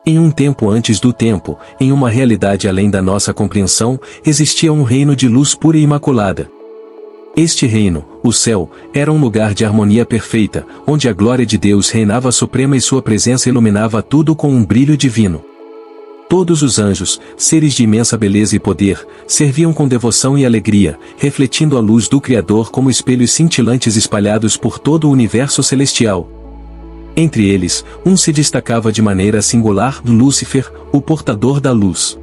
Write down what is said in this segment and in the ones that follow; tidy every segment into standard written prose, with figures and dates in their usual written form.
Em um tempo antes do tempo, em uma realidade além da nossa compreensão, existia um reino de luz pura e imaculada. Este reino, o céu, era um lugar de harmonia perfeita, onde a glória de Deus reinava suprema e sua presença iluminava tudo com um brilho divino. Todos os anjos, seres de imensa beleza e poder, serviam com devoção e alegria, refletindo a luz do Criador como espelhos cintilantes espalhados por todo o universo celestial. Entre eles, um se destacava de maneira singular, Lúcifer, o portador da luz.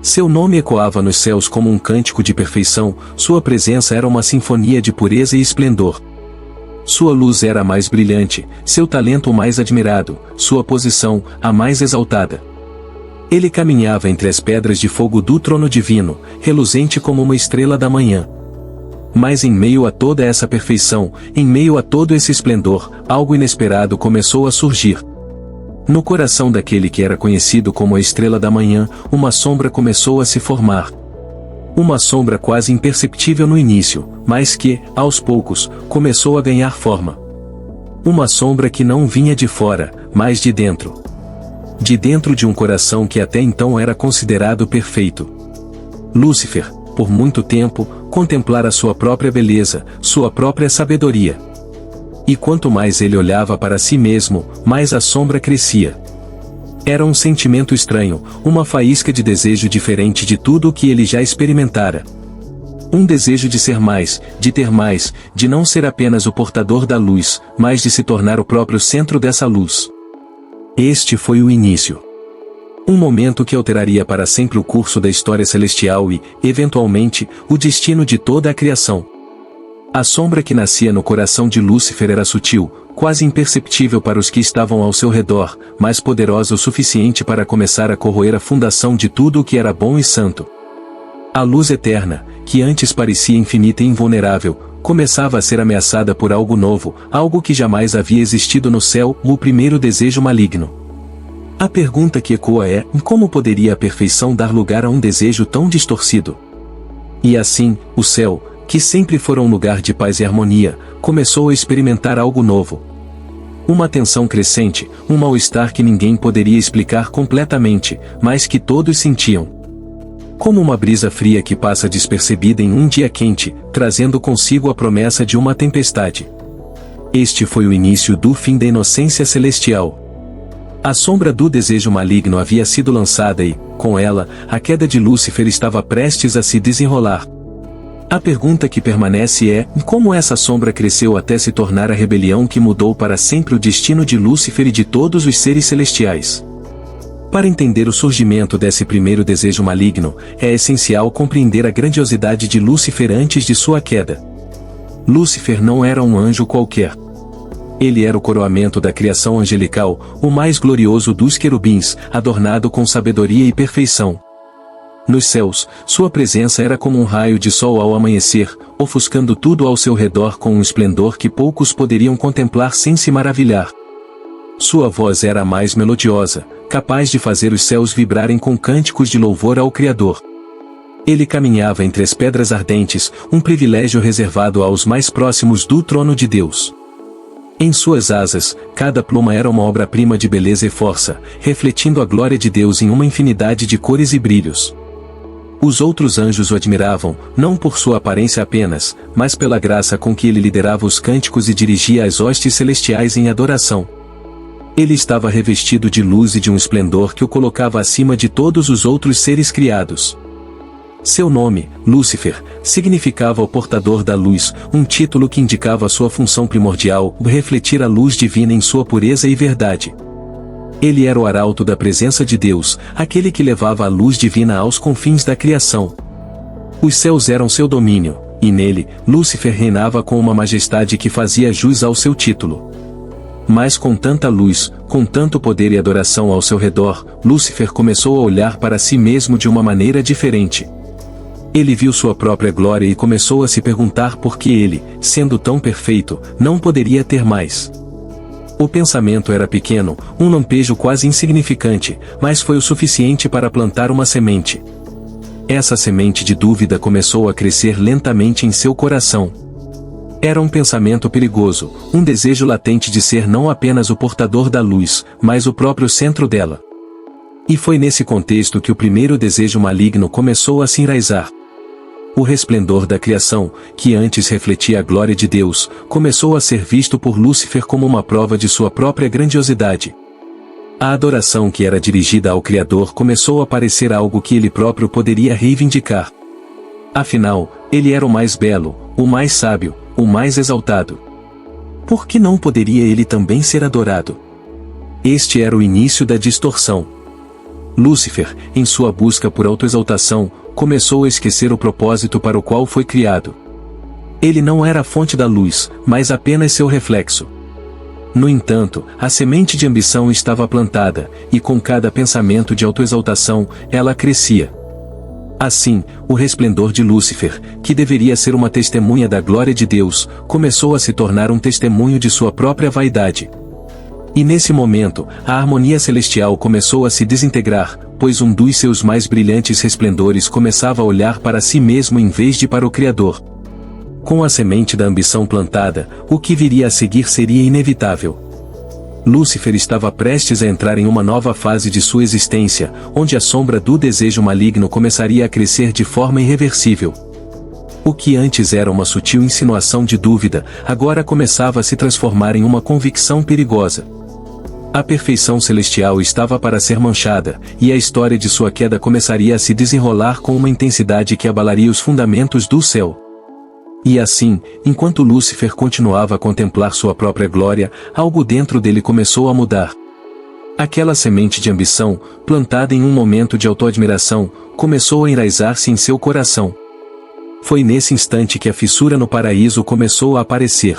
Seu nome ecoava nos céus como um cântico de perfeição, sua presença era uma sinfonia de pureza e esplendor. Sua luz era a mais brilhante, seu talento o mais admirado, sua posição, a mais exaltada. Ele caminhava entre as pedras de fogo do trono divino, reluzente como uma estrela da manhã. Mas em meio a toda essa perfeição, em meio a todo esse esplendor, algo inesperado começou a surgir. No coração daquele que era conhecido como a estrela da manhã, uma sombra começou a se formar. Uma sombra quase imperceptível no início, mas que, aos poucos, começou a ganhar forma. Uma sombra que não vinha de fora, mas de dentro. De dentro de um coração que até então era considerado perfeito. Lúcifer, por muito tempo, contemplara sua própria beleza, sua própria sabedoria. E quanto mais ele olhava para si mesmo, mais a sombra crescia. Era um sentimento estranho, uma faísca de desejo diferente de tudo o que ele já experimentara. Um desejo de ser mais, de ter mais, de não ser apenas o portador da luz, mas de se tornar o próprio centro dessa luz. Este foi o início. Um momento que alteraria para sempre o curso da história celestial e, eventualmente, o destino de toda a criação. A sombra que nascia no coração de Lúcifer era sutil, quase imperceptível para os que estavam ao seu redor, mas poderosa o suficiente para começar a corroer a fundação de tudo o que era bom e santo. A luz eterna, que antes parecia infinita e invulnerável, começava a ser ameaçada por algo novo, algo que jamais havia existido no céu, o primeiro desejo maligno. A pergunta que ecoa é, como poderia a perfeição dar lugar a um desejo tão distorcido? E assim, o céu, que sempre fora um lugar de paz e harmonia, começou a experimentar algo novo. Uma tensão crescente, um mal-estar que ninguém poderia explicar completamente, mas que todos sentiam. Como uma brisa fria que passa despercebida em um dia quente, trazendo consigo a promessa de uma tempestade. Este foi o início do fim da inocência celestial. A sombra do desejo maligno havia sido lançada e, com ela, a queda de Lúcifer estava prestes a se desenrolar. A pergunta que permanece é, como essa sombra cresceu até se tornar a rebelião que mudou para sempre o destino de Lúcifer e de todos os seres celestiais? Para entender o surgimento desse primeiro desejo maligno, é essencial compreender a grandiosidade de Lúcifer antes de sua queda. Lúcifer não era um anjo qualquer. Ele era o coroamento da criação angelical, o mais glorioso dos querubins, adornado com sabedoria e perfeição. Nos céus, sua presença era como um raio de sol ao amanhecer, ofuscando tudo ao seu redor com um esplendor que poucos poderiam contemplar sem se maravilhar. Sua voz era a mais melodiosa, capaz de fazer os céus vibrarem com cânticos de louvor ao Criador. Ele caminhava entre as pedras ardentes, um privilégio reservado aos mais próximos do trono de Deus. Em suas asas, cada pluma era uma obra-prima de beleza e força, refletindo a glória de Deus em uma infinidade de cores e brilhos. Os outros anjos o admiravam, não por sua aparência apenas, mas pela graça com que ele liderava os cânticos e dirigia as hostes celestiais em adoração. Ele estava revestido de luz e de um esplendor que o colocava acima de todos os outros seres criados. Seu nome, Lúcifer, significava o portador da luz, um título que indicava sua função primordial, refletir a luz divina em sua pureza e verdade. Ele era o arauto da presença de Deus, aquele que levava a luz divina aos confins da criação. Os céus eram seu domínio, e nele, Lúcifer reinava com uma majestade que fazia jus ao seu título. Mas com tanta luz, com tanto poder e adoração ao seu redor, Lúcifer começou a olhar para si mesmo de uma maneira diferente. Ele viu sua própria glória e começou a se perguntar por que ele, sendo tão perfeito, não poderia ter mais. O pensamento era pequeno, um lampejo quase insignificante, mas foi o suficiente para plantar uma semente. Essa semente de dúvida começou a crescer lentamente em seu coração. Era um pensamento perigoso, um desejo latente de ser não apenas o portador da luz, mas o próprio centro dela. E foi nesse contexto que o primeiro desejo maligno começou a se enraizar. O resplendor da criação, que antes refletia a glória de Deus, começou a ser visto por Lúcifer como uma prova de sua própria grandiosidade. A adoração que era dirigida ao Criador começou a parecer algo que ele próprio poderia reivindicar. Afinal, ele era o mais belo, o mais sábio, o mais exaltado. Por que não poderia ele também ser adorado? Este era o início da distorção. Lúcifer, em sua busca por autoexaltação, começou a esquecer o propósito para o qual foi criado. Ele não era a fonte da luz, mas apenas seu reflexo. No entanto, a semente de ambição estava plantada, e com cada pensamento de autoexaltação, ela crescia. Assim, o resplendor de Lúcifer, que deveria ser uma testemunha da glória de Deus, começou a se tornar um testemunho de sua própria vaidade. E nesse momento, a harmonia celestial começou a se desintegrar, pois um dos seus mais brilhantes resplendores começava a olhar para si mesmo em vez de para o Criador. Com a semente da ambição plantada, o que viria a seguir seria inevitável. Lúcifer estava prestes a entrar em uma nova fase de sua existência, onde a sombra do desejo maligno começaria a crescer de forma irreversível. O que antes era uma sutil insinuação de dúvida, agora começava a se transformar em uma convicção perigosa. A perfeição celestial estava para ser manchada, e a história de sua queda começaria a se desenrolar com uma intensidade que abalaria os fundamentos do céu. E assim, enquanto Lúcifer continuava a contemplar sua própria glória, algo dentro dele começou a mudar. Aquela semente de ambição, plantada em um momento de autoadmiração, começou a enraizar-se em seu coração. Foi nesse instante que a fissura no paraíso começou a aparecer.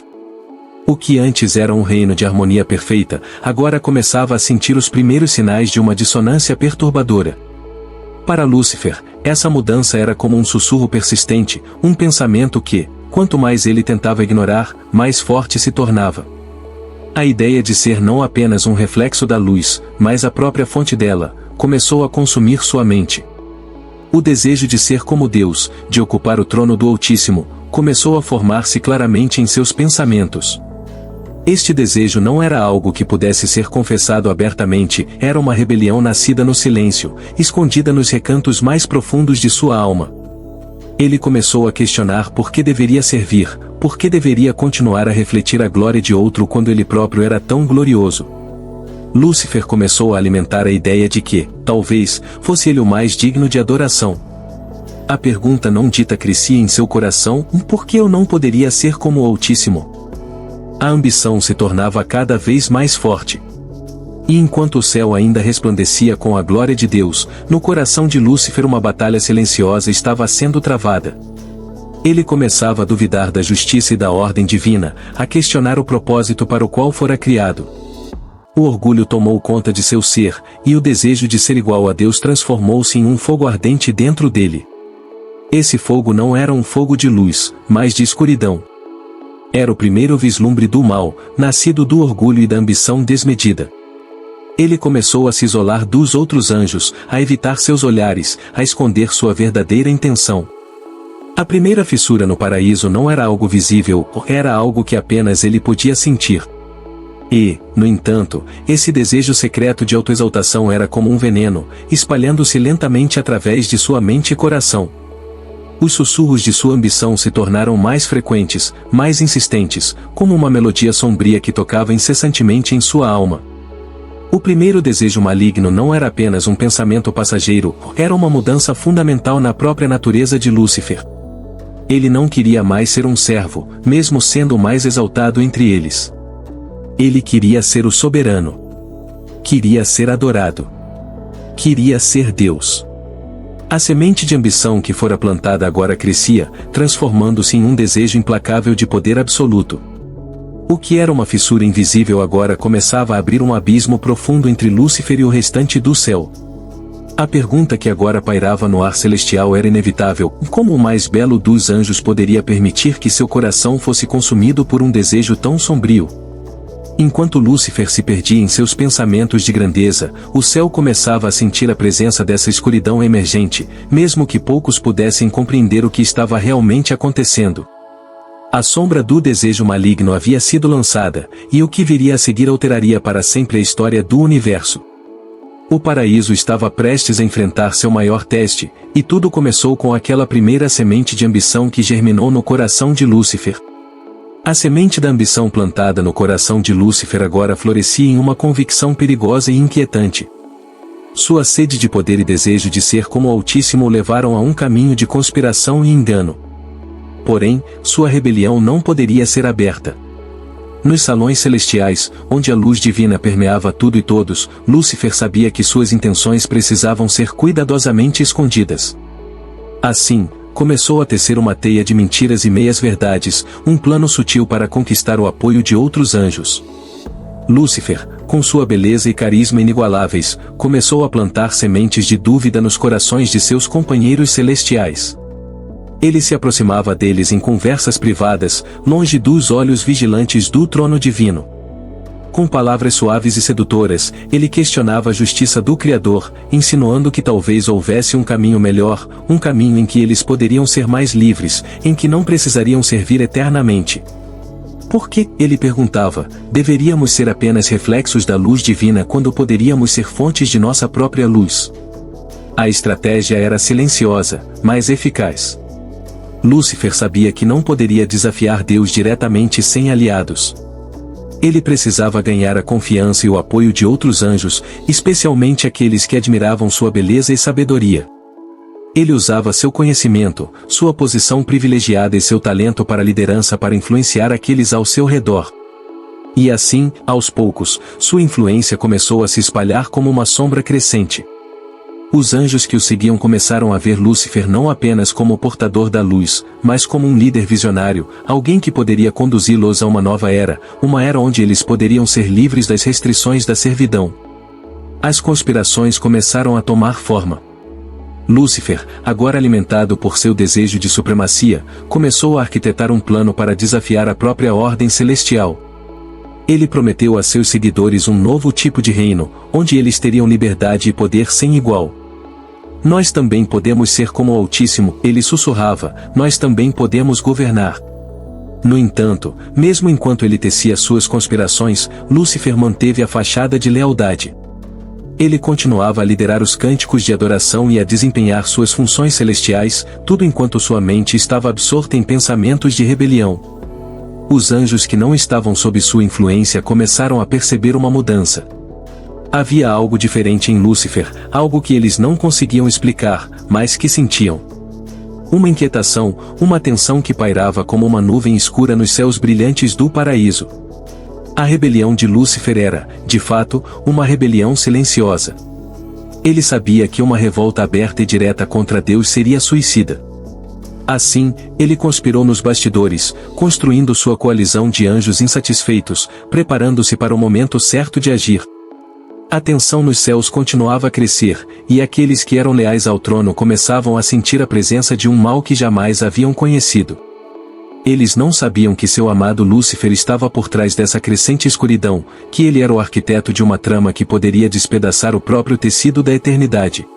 O que antes era um reino de harmonia perfeita, agora começava a sentir os primeiros sinais de uma dissonância perturbadora. Para Lúcifer, essa mudança era como um sussurro persistente, um pensamento que, quanto mais ele tentava ignorar, mais forte se tornava. A ideia de ser não apenas um reflexo da luz, mas a própria fonte dela, começou a consumir sua mente. O desejo de ser como Deus, de ocupar o trono do Altíssimo, começou a formar-se claramente em seus pensamentos. Este desejo não era algo que pudesse ser confessado abertamente, era uma rebelião nascida no silêncio, escondida nos recantos mais profundos de sua alma. Ele começou a questionar por que deveria servir, por que deveria continuar a refletir a glória de outro quando ele próprio era tão glorioso. Lúcifer começou a alimentar a ideia de que, talvez, fosse ele o mais digno de adoração. A pergunta não dita crescia em seu coração: por que eu não poderia ser como o Altíssimo? A ambição se tornava cada vez mais forte. E enquanto o céu ainda resplandecia com a glória de Deus, no coração de Lúcifer uma batalha silenciosa estava sendo travada. Ele começava a duvidar da justiça e da ordem divina, a questionar o propósito para o qual fora criado. O orgulho tomou conta de seu ser, e o desejo de ser igual a Deus transformou-se em um fogo ardente dentro dele. Esse fogo não era um fogo de luz, mas de escuridão. Era o primeiro vislumbre do mal, nascido do orgulho e da ambição desmedida. Ele começou a se isolar dos outros anjos, a evitar seus olhares, a esconder sua verdadeira intenção. A primeira fissura no paraíso não era algo visível, era algo que apenas ele podia sentir. E, no entanto, esse desejo secreto de autoexaltação era como um veneno, espalhando-se lentamente através de sua mente e coração. Os sussurros de sua ambição se tornaram mais frequentes, mais insistentes, como uma melodia sombria que tocava incessantemente em sua alma. O primeiro desejo maligno não era apenas um pensamento passageiro, era uma mudança fundamental na própria natureza de Lúcifer. Ele não queria mais ser um servo, mesmo sendo o mais exaltado entre eles. Ele queria ser o soberano. Queria ser adorado. Queria ser Deus. A semente de ambição que fora plantada agora crescia, transformando-se em um desejo implacável de poder absoluto. O que era uma fissura invisível agora começava a abrir um abismo profundo entre Lúcifer e o restante do céu. A pergunta que agora pairava no ar celestial era inevitável: como o mais belo dos anjos poderia permitir que seu coração fosse consumido por um desejo tão sombrio? Enquanto Lúcifer se perdia em seus pensamentos de grandeza, o céu começava a sentir a presença dessa escuridão emergente, mesmo que poucos pudessem compreender o que estava realmente acontecendo. A sombra do desejo maligno havia sido lançada, e o que viria a seguir alteraria para sempre a história do universo. O paraíso estava prestes a enfrentar seu maior teste, e tudo começou com aquela primeira semente de ambição que germinou no coração de Lúcifer. A semente da ambição plantada no coração de Lúcifer agora florescia em uma convicção perigosa e inquietante. Sua sede de poder e desejo de ser como o Altíssimo o levaram a um caminho de conspiração e engano. Porém, sua rebelião não poderia ser aberta. Nos salões celestiais, onde a luz divina permeava tudo e todos, Lúcifer sabia que suas intenções precisavam ser cuidadosamente escondidas. Assim, começou a tecer uma teia de mentiras e meias-verdades, um plano sutil para conquistar o apoio de outros anjos. Lúcifer, com sua beleza e carisma inigualáveis, começou a plantar sementes de dúvida nos corações de seus companheiros celestiais. Ele se aproximava deles em conversas privadas, longe dos olhos vigilantes do trono divino. Com palavras suaves e sedutoras, ele questionava a justiça do Criador, insinuando que talvez houvesse um caminho melhor, um caminho em que eles poderiam ser mais livres, em que não precisariam servir eternamente. Por que, ele perguntava, deveríamos ser apenas reflexos da luz divina quando poderíamos ser fontes de nossa própria luz? A estratégia era silenciosa, mas eficaz. Lúcifer sabia que não poderia desafiar Deus diretamente sem aliados. Ele precisava ganhar a confiança e o apoio de outros anjos, especialmente aqueles que admiravam sua beleza e sabedoria. Ele usava seu conhecimento, sua posição privilegiada e seu talento para a liderança para influenciar aqueles ao seu redor. E assim, aos poucos, sua influência começou a se espalhar como uma sombra crescente. Os anjos que o seguiam começaram a ver Lúcifer não apenas como o portador da luz, mas como um líder visionário, alguém que poderia conduzi-los a uma nova era, uma era onde eles poderiam ser livres das restrições da servidão. As conspirações começaram a tomar forma. Lúcifer, agora alimentado por seu desejo de supremacia, começou a arquitetar um plano para desafiar a própria ordem celestial. Ele prometeu a seus seguidores um novo tipo de reino, onde eles teriam liberdade e poder sem igual. Nós também podemos ser como o Altíssimo, ele sussurrava, nós também podemos governar. No entanto, mesmo enquanto ele tecia suas conspirações, Lúcifer manteve a fachada de lealdade. Ele continuava a liderar os cânticos de adoração e a desempenhar suas funções celestiais, tudo enquanto sua mente estava absorta em pensamentos de rebelião. Os anjos que não estavam sob sua influência começaram a perceber uma mudança. Havia algo diferente em Lúcifer, algo que eles não conseguiam explicar, mas que sentiam. Uma inquietação, uma tensão que pairava como uma nuvem escura nos céus brilhantes do paraíso. A rebelião de Lúcifer era, de fato, uma rebelião silenciosa. Ele sabia que uma revolta aberta e direta contra Deus seria suicida. Assim, ele conspirou nos bastidores, construindo sua coalizão de anjos insatisfeitos, preparando-se para o momento certo de agir. A tensão nos céus continuava a crescer, e aqueles que eram leais ao trono começavam a sentir a presença de um mal que jamais haviam conhecido. Eles não sabiam que seu amado Lúcifer estava por trás dessa crescente escuridão, que ele era o arquiteto de uma trama que poderia despedaçar o próprio tecido da eternidade.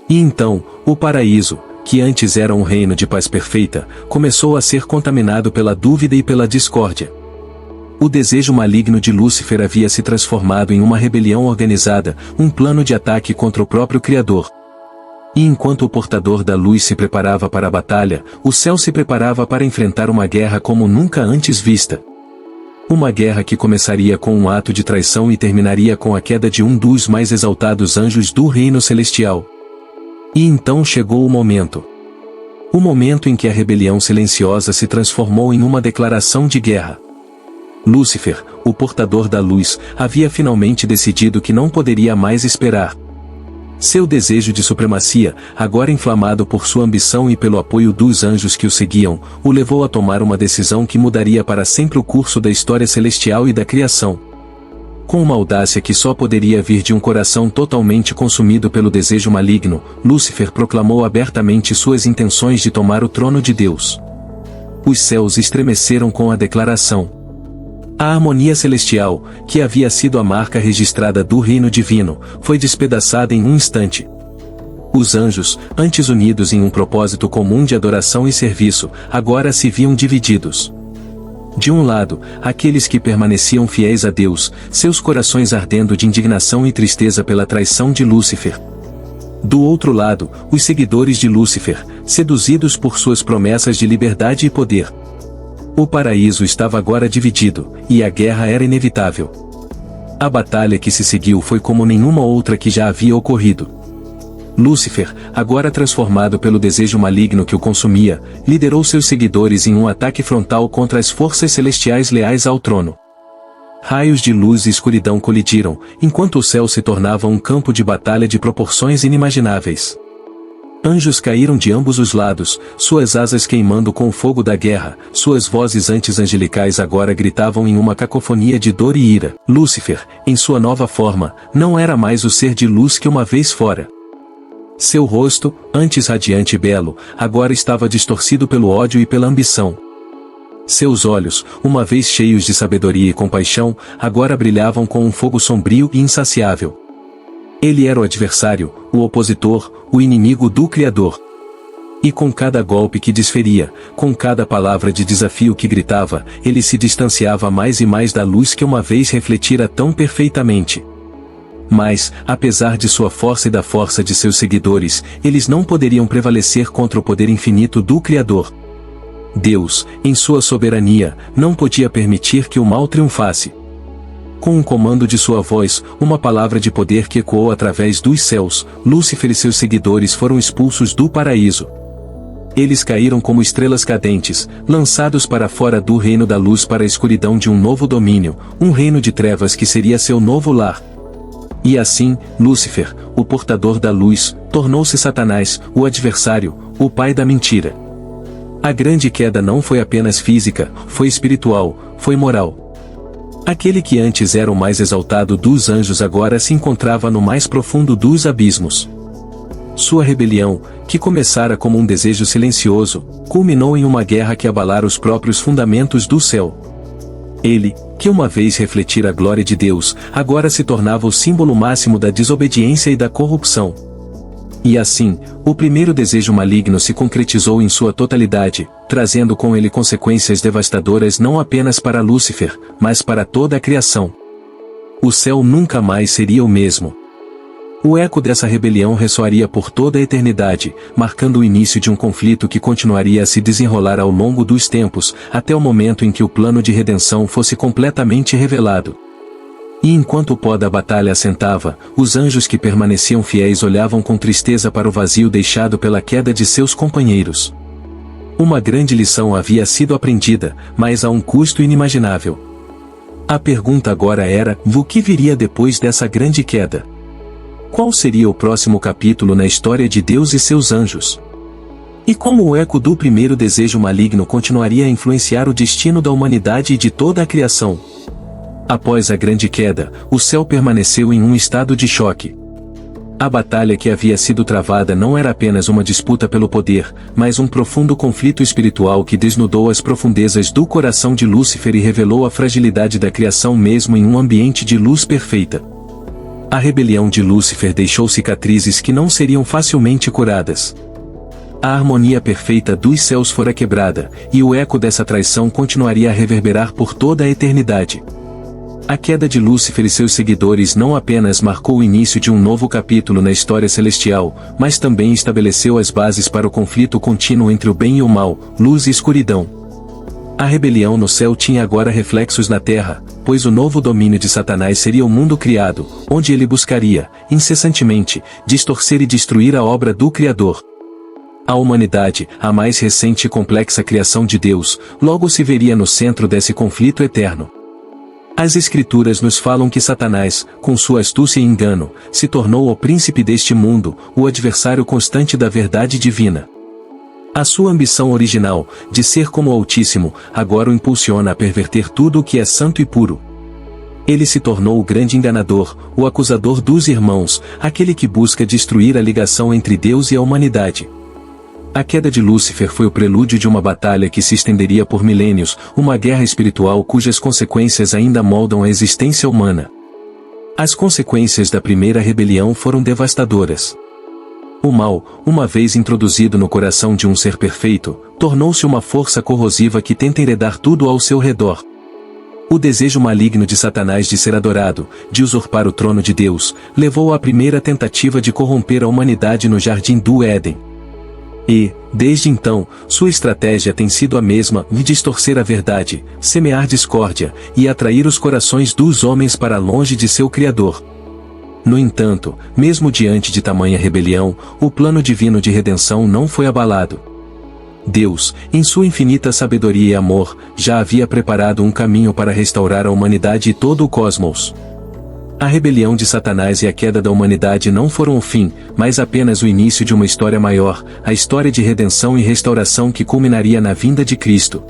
E então, o paraíso, que antes era um reino de paz perfeita, começou a ser contaminado pela dúvida e pela discórdia. O desejo maligno de Lúcifer havia se transformado em uma rebelião organizada, um plano de ataque contra o próprio Criador. E enquanto o portador da luz se preparava para a batalha, o céu se preparava para enfrentar uma guerra como nunca antes vista. Uma guerra que começaria com um ato de traição e terminaria com a queda de um dos mais exaltados anjos do reino celestial. E então chegou o momento. O momento em que a rebelião silenciosa se transformou em uma declaração de guerra. Lúcifer, o portador da luz, havia finalmente decidido que não poderia mais esperar. Seu desejo de supremacia, agora inflamado por sua ambição e pelo apoio dos anjos que o seguiam, o levou a tomar uma decisão que mudaria para sempre o curso da história celestial e da criação. Com uma audácia que só poderia vir de um coração totalmente consumido pelo desejo maligno, Lúcifer proclamou abertamente suas intenções de tomar o trono de Deus. Os céus estremeceram com a declaração. A harmonia celestial, que havia sido a marca registrada do reino divino, foi despedaçada em um instante. Os anjos, antes unidos em um propósito comum de adoração e serviço, agora se viam divididos. De um lado, aqueles que permaneciam fiéis a Deus, seus corações ardendo de indignação e tristeza pela traição de Lúcifer. Do outro lado, os seguidores de Lúcifer, seduzidos por suas promessas de liberdade e poder. O paraíso estava agora dividido, e a guerra era inevitável. A batalha que se seguiu foi como nenhuma outra que já havia ocorrido. Lúcifer, agora transformado pelo desejo maligno que o consumia, liderou seus seguidores em um ataque frontal contra as forças celestiais leais ao trono. Raios de luz e escuridão colidiram, enquanto o céu se tornava um campo de batalha de proporções inimagináveis. Anjos caíram de ambos os lados, suas asas queimando com o fogo da guerra, suas vozes antes angelicais agora gritavam em uma cacofonia de dor e ira. Lúcifer, em sua nova forma, não era mais o ser de luz que uma vez fora. Seu rosto, antes radiante e belo, agora estava distorcido pelo ódio e pela ambição. Seus olhos, uma vez cheios de sabedoria e compaixão, agora brilhavam com um fogo sombrio e insaciável. Ele era o adversário, o opositor, o inimigo do Criador. E com cada golpe que desferia, com cada palavra de desafio que gritava, ele se distanciava mais e mais da luz que uma vez refletira tão perfeitamente. Mas, apesar de sua força e da força de seus seguidores, eles não poderiam prevalecer contra o poder infinito do Criador. Deus, em sua soberania, não podia permitir que o mal triunfasse. Com um comando de sua voz, uma palavra de poder que ecoou através dos céus, Lúcifer e seus seguidores foram expulsos do paraíso. Eles caíram como estrelas cadentes, lançados para fora do reino da luz para a escuridão de um novo domínio, um reino de trevas que seria seu novo lar. E assim, Lúcifer, o portador da luz, tornou-se Satanás, o adversário, o pai da mentira. A grande queda não foi apenas física, foi espiritual, foi moral. Aquele que antes era o mais exaltado dos anjos agora se encontrava no mais profundo dos abismos. Sua rebelião, que começara como um desejo silencioso, culminou em uma guerra que abalara os próprios fundamentos do céu. Ele, que uma vez refletira a glória de Deus, agora se tornava o símbolo máximo da desobediência e da corrupção. E assim, o primeiro desejo maligno se concretizou em sua totalidade, trazendo com ele consequências devastadoras não apenas para Lúcifer, mas para toda a criação. O céu nunca mais seria o mesmo. O eco dessa rebelião ressoaria por toda a eternidade, marcando o início de um conflito que continuaria a se desenrolar ao longo dos tempos, até o momento em que o plano de redenção fosse completamente revelado. E enquanto o pó da batalha assentava, os anjos que permaneciam fiéis olhavam com tristeza para o vazio deixado pela queda de seus companheiros. Uma grande lição havia sido aprendida, mas a um custo inimaginável. A pergunta agora era: o que viria depois dessa grande queda? Qual seria o próximo capítulo na história de Deus e seus anjos? E como o eco do primeiro desejo maligno continuaria a influenciar o destino da humanidade e de toda a criação? Após a grande queda, o céu permaneceu em um estado de choque. A batalha que havia sido travada não era apenas uma disputa pelo poder, mas um profundo conflito espiritual que desnudou as profundezas do coração de Lúcifer e revelou a fragilidade da criação mesmo em um ambiente de luz perfeita. A rebelião de Lúcifer deixou cicatrizes que não seriam facilmente curadas. A harmonia perfeita dos céus fora quebrada, e o eco dessa traição continuaria a reverberar por toda a eternidade. A queda de Lúcifer e seus seguidores não apenas marcou o início de um novo capítulo na história celestial, mas também estabeleceu as bases para o conflito contínuo entre o bem e o mal, luz e escuridão. A rebelião no céu tinha agora reflexos na terra, pois o novo domínio de Satanás seria o mundo criado, onde ele buscaria, incessantemente, distorcer e destruir a obra do Criador. A humanidade, a mais recente e complexa criação de Deus, logo se veria no centro desse conflito eterno. As Escrituras nos falam que Satanás, com sua astúcia e engano, se tornou o príncipe deste mundo, o adversário constante da verdade divina. A sua ambição original, de ser como o Altíssimo, agora o impulsiona a perverter tudo o que é santo e puro. Ele se tornou o grande enganador, o acusador dos irmãos, aquele que busca destruir a ligação entre Deus e a humanidade. A queda de Lúcifer foi o prelúdio de uma batalha que se estenderia por milênios, uma guerra espiritual cujas consequências ainda moldam a existência humana. As consequências da primeira rebelião foram devastadoras. O mal, uma vez introduzido no coração de um ser perfeito, tornou-se uma força corrosiva que tenta enredar tudo ao seu redor. O desejo maligno de Satanás de ser adorado, de usurpar o trono de Deus, levou à primeira tentativa de corromper a humanidade no jardim do Éden. E, desde então, sua estratégia tem sido a mesma, de distorcer a verdade, semear discórdia, e atrair os corações dos homens para longe de seu Criador. No entanto, mesmo diante de tamanha rebelião, o plano divino de redenção não foi abalado. Deus, em sua infinita sabedoria e amor, já havia preparado um caminho para restaurar a humanidade e todo o cosmos. A rebelião de Satanás e a queda da humanidade não foram o fim, mas apenas o início de uma história maior, a história de redenção e restauração que culminaria na vinda de Cristo.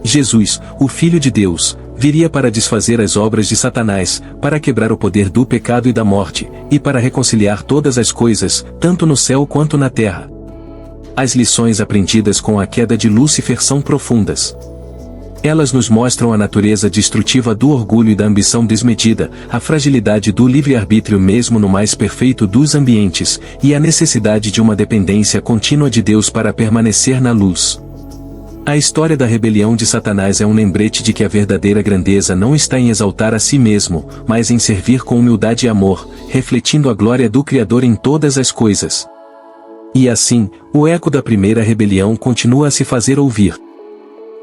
Jesus, o Filho de Deus, viria para desfazer as obras de Satanás, para quebrar o poder do pecado e da morte, e para reconciliar todas as coisas, tanto no céu quanto na terra. As lições aprendidas com a queda de Lúcifer são profundas. Elas nos mostram a natureza destrutiva do orgulho e da ambição desmedida, a fragilidade do livre-arbítrio mesmo no mais perfeito dos ambientes, e a necessidade de uma dependência contínua de Deus para permanecer na luz. A história da rebelião de Satanás é um lembrete de que a verdadeira grandeza não está em exaltar a si mesmo, mas em servir com humildade e amor, refletindo a glória do Criador em todas as coisas. E assim, o eco da primeira rebelião continua a se fazer ouvir.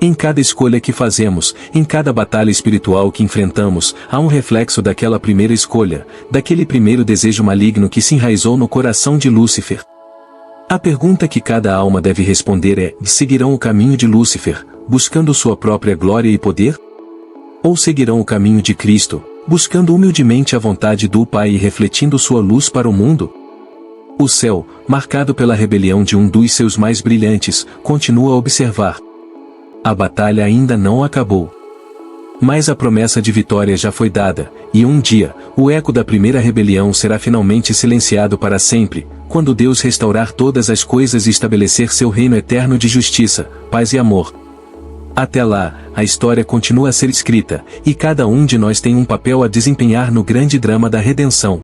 Em cada escolha que fazemos, em cada batalha espiritual que enfrentamos, há um reflexo daquela primeira escolha, daquele primeiro desejo maligno que se enraizou no coração de Lúcifer. A pergunta que cada alma deve responder é: seguirão o caminho de Lúcifer, buscando sua própria glória e poder? Ou seguirão o caminho de Cristo, buscando humildemente a vontade do Pai e refletindo sua luz para o mundo? O céu, marcado pela rebelião de um dos seus mais brilhantes, continua a observar. A batalha ainda não acabou. Mas a promessa de vitória já foi dada, e um dia, o eco da primeira rebelião será finalmente silenciado para sempre, quando Deus restaurar todas as coisas e estabelecer seu reino eterno de justiça, paz e amor. Até lá, a história continua a ser escrita, e cada um de nós tem um papel a desempenhar no grande drama da redenção.